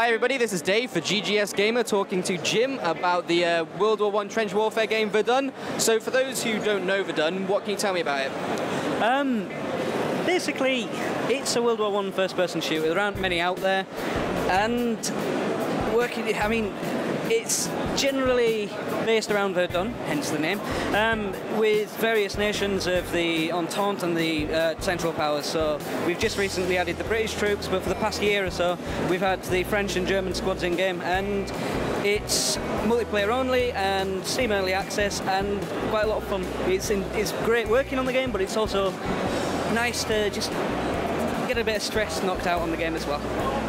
everybody, this is Dave for GGS Gamer talking to Jim about the World War One trench warfare game Verdun. So for those who don't know Verdun, what can you tell me about it? Basically, it's a World War One first-person shooter. There aren't many out there, and it's generally based around Verdun, hence the name, with various nations of the Entente and the Central Powers. So we've just recently added the British troops, but for the past year or so, we've had the French and German squads in game, and it's multiplayer only and Steam Early Access, and quite a lot of fun. It's great working on the game, but it's also nice to just get a bit of stress knocked out on the game as well.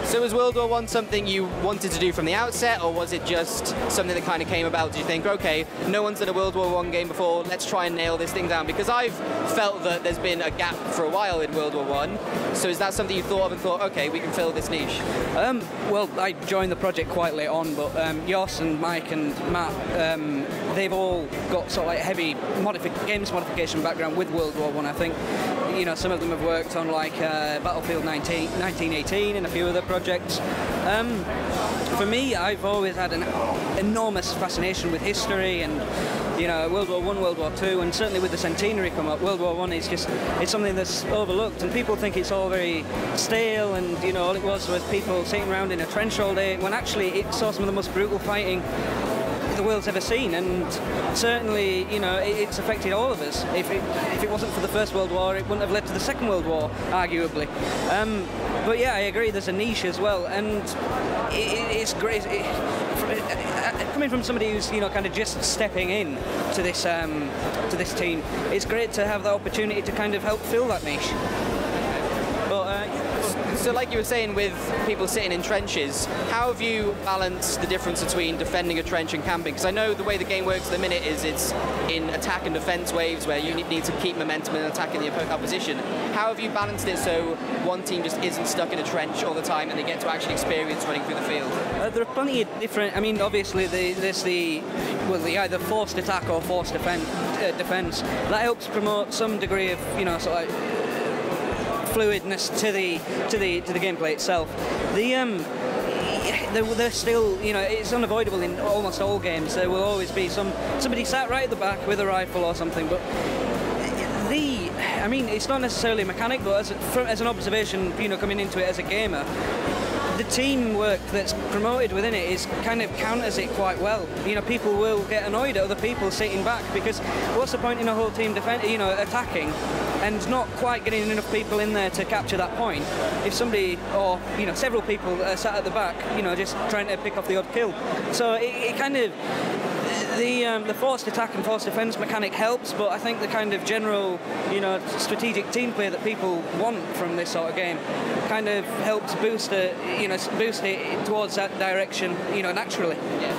So was World War One something you wanted to do from the outset, or was it just something that kind of came about? Did you think, okay, no one's done a World War One game before, let's try and nail this thing down? Because I've felt that there's been a gap for a while in World War One. So is that something you thought of and thought, okay, we can fill this niche? Well, I joined the project quite late on, but Jos and Mike and Matt, they've all got sort of like heavy games modification background with World War One. I think, you know, some of them have worked on like Battlefield 1918 and a few other projects. For me, I've always had an enormous fascination with history, and you know, World War One, World War Two, and certainly with the centenary come up, World War One is it's something that's overlooked, and people think it's all very stale, and you know, all it was people sitting around in a trench all day, when actually it saw some of the most brutal fighting the world's ever seen, and certainly, you know, it's affected all of us. If it wasn't for the First World War, it wouldn't have led to the Second World War, arguably. But yeah, I agree, there's a niche as well, and it's great. Coming from somebody who's, you know, kind of just stepping in to this team, it's great to have the opportunity to kind of help fill that niche. So like you were saying, with people sitting in trenches, how have you balanced the difference between defending a trench and camping? Because I know the way the game works at the minute is it's in attack and defense waves where you need to keep momentum and attacking the opposition. How have you balanced it so one team just isn't stuck in a trench all the time and they get to actually experience running through the field? There are plenty of different, I mean, obviously there's the either forced attack or forced defense. That helps promote some degree of, you know, sort of like fluidness to the gameplay itself. There's still, you know, it's unavoidable in almost all games. There will always be somebody sat right at the back with a rifle or something. But I mean, it's not necessarily a mechanic, but as an observation, you know, coming into it as a gamer, the teamwork that's promoted within it kind of counters it quite well. You know, people will get annoyed at other people sitting back, because what's the point in a whole team attacking and not quite getting enough people in there to capture that point if somebody, or you know, several people are sat at the back, you know, just trying to pick off the odd kill. So it kind of, the forced attack and forced defense mechanic helps, but I think the kind of general, you know, strategic team play that people want from this sort of game kind of helps boost it towards that direction, you know, naturally. Yeah.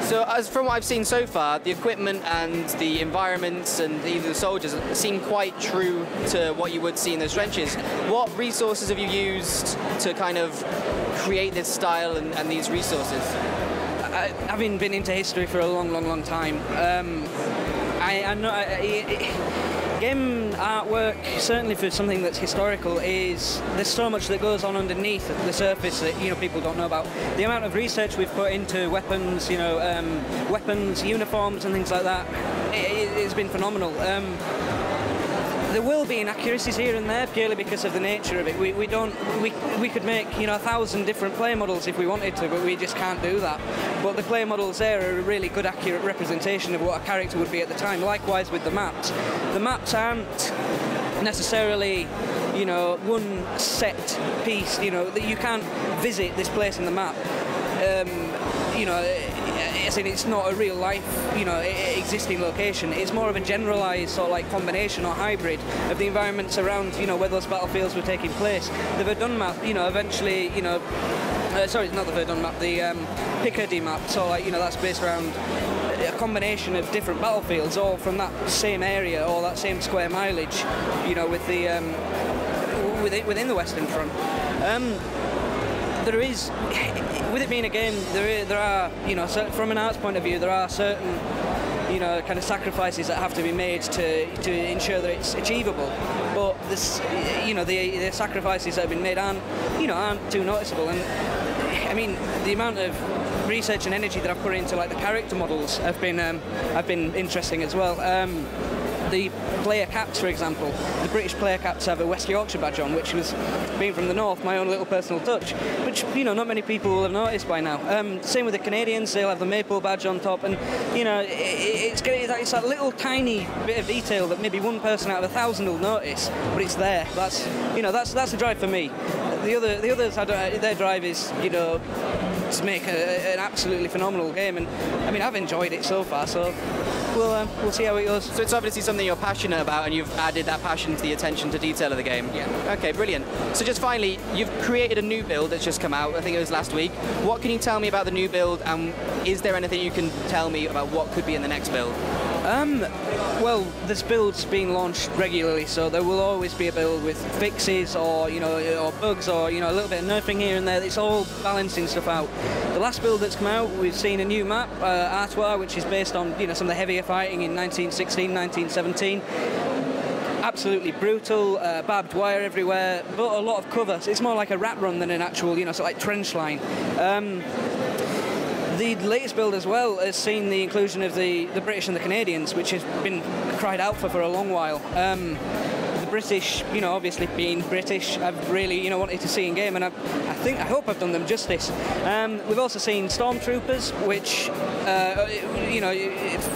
So, as from what I've seen so far, the equipment and the environments and even the soldiers seem quite true to what you would see in those trenches. What resources have you used to kind of create this style and these resources? Having been into history for a long time, I know game artwork, certainly for something that's historical, there's so much that goes on underneath the surface that, you know, people don't know about. The amount of research we've put into weapons, you know, weapons, uniforms, and things like that, it's been phenomenal. There will be inaccuracies here and there purely because of the nature of it. We could make, you know, 1,000 different player models if we wanted to, but we just can't do that. But the player models there are a really good, accurate representation of what a character would be at the time. Likewise with the maps. The maps aren't necessarily, you know, one set piece. You know, that you can't visit this place in the map. You know, as in it's not a real life, you know, existing location. It's more of a generalised sort of like combination or hybrid of the environments around, you know, where those battlefields were taking place. The Verdun map, you know, eventually, you know, sorry, not the Verdun map, the Picardy map. So like, you know, that's based around a combination of different battlefields, all from that same area or that same square mileage, you know, with the within the Western Front. There is, with it being a game, there are, you know, from an arts point of view, there are certain, you know, kind of sacrifices that have to be made to ensure that it's achievable. But this, you know, the sacrifices that have been made aren't too noticeable, and I mean, the amount of research and energy that I've put into like the character models have been interesting as well. The player caps, for example, the British player caps have a West Yorkshire badge on, which was, being from the north, my own little personal touch, which, you know, not many people will have noticed by now. Same with the Canadians, they'll have the maple badge on top, and, you know, it's that little tiny bit of detail that maybe one person out of 1,000 will notice, but it's there. That's the drive for me. The others, their drive is, you know, to make an absolutely phenomenal game, and I mean, I've enjoyed it so far, so we'll see how it goes. So it's obviously something you're passionate about, and you've added that passion to the attention to detail of the game. Yeah. Okay, brilliant. So just finally, you've created a new build that's just come out, I think it was last week. What can you tell me about the new build, and is there anything you can tell me about what could be in the next build? Well, this build's being launched regularly, so there will always be a build with fixes or, you know, or bugs or, you know, a little bit of nerfing here and there. It's all balancing stuff out. The last build that's come out, we've seen a new map, Artois, which is based on, you know, some of the heavier fighting in 1916, 1917. Absolutely brutal, barbed wire everywhere, but a lot of cover. So it's more like a rat run than an actual, you know, sort of like trench line. The latest build as well has seen the inclusion of the British and the Canadians, which has been cried out for a long while. The British, you know, obviously being British, I've really, you know, wanted to see in game, and I hope I've done them justice. We've also seen stormtroopers, which, you know,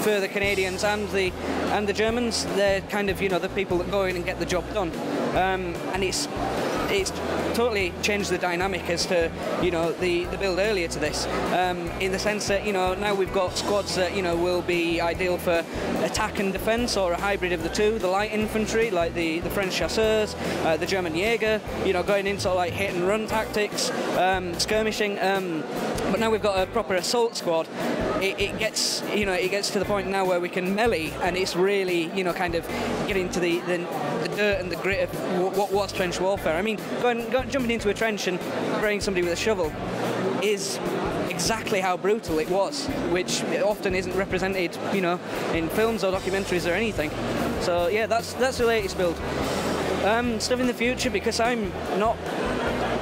for the Canadians and the Germans, they're kind of, you know, the people that go in and get the job done, and it's totally changed the dynamic as to, you know, the build earlier to this, in the sense that, you know, now we've got squads that, you know, will be ideal for attack and defence, or a hybrid of the two. The light infantry, like the French chasseurs, the German Jaeger, you know, going into like hit and run tactics, skirmishing, but now we've got a proper assault squad. It gets to the point now where we can melee, and it's really, you know, kind of getting to the dirt and the grit of what was trench warfare. I mean, jumping into a trench and spraying somebody with a shovel is exactly how brutal it was, which often isn't represented, you know, in films or documentaries or anything. So yeah, that's the latest build. Stuff in the future, because I'm not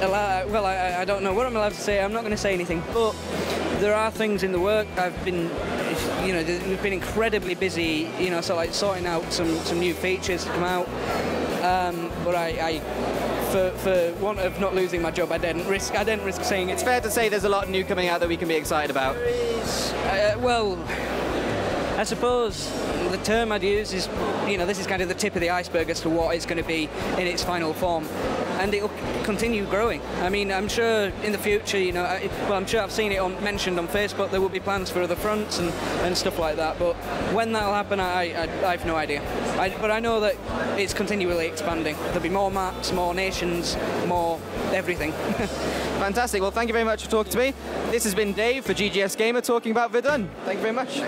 allowed, well, I don't know what I'm allowed to say. I'm not going to say anything, but there are things in the work. I've been, you know, we've been incredibly busy, you know, so like sorting out some new features to come out. But for want of not losing my job, I didn't risk saying it. It's fair to say there's a lot new coming out that we can be excited about. There is, well, I suppose the term I'd use is, you know, this is kind of the tip of the iceberg as to what it's going to be in its final form, and it'll continue growing. I mean, I'm sure in the future, you know, well, I'm sure I've seen it mentioned on Facebook, there will be plans for other fronts and stuff like that, but when that'll happen, I have no idea. But I know that it's continually expanding. There'll be more maps, more nations, more everything. Fantastic. Well, thank you very much for talking to me. This has been Dave for GGS Gamer talking about Verdun. Thank you very much.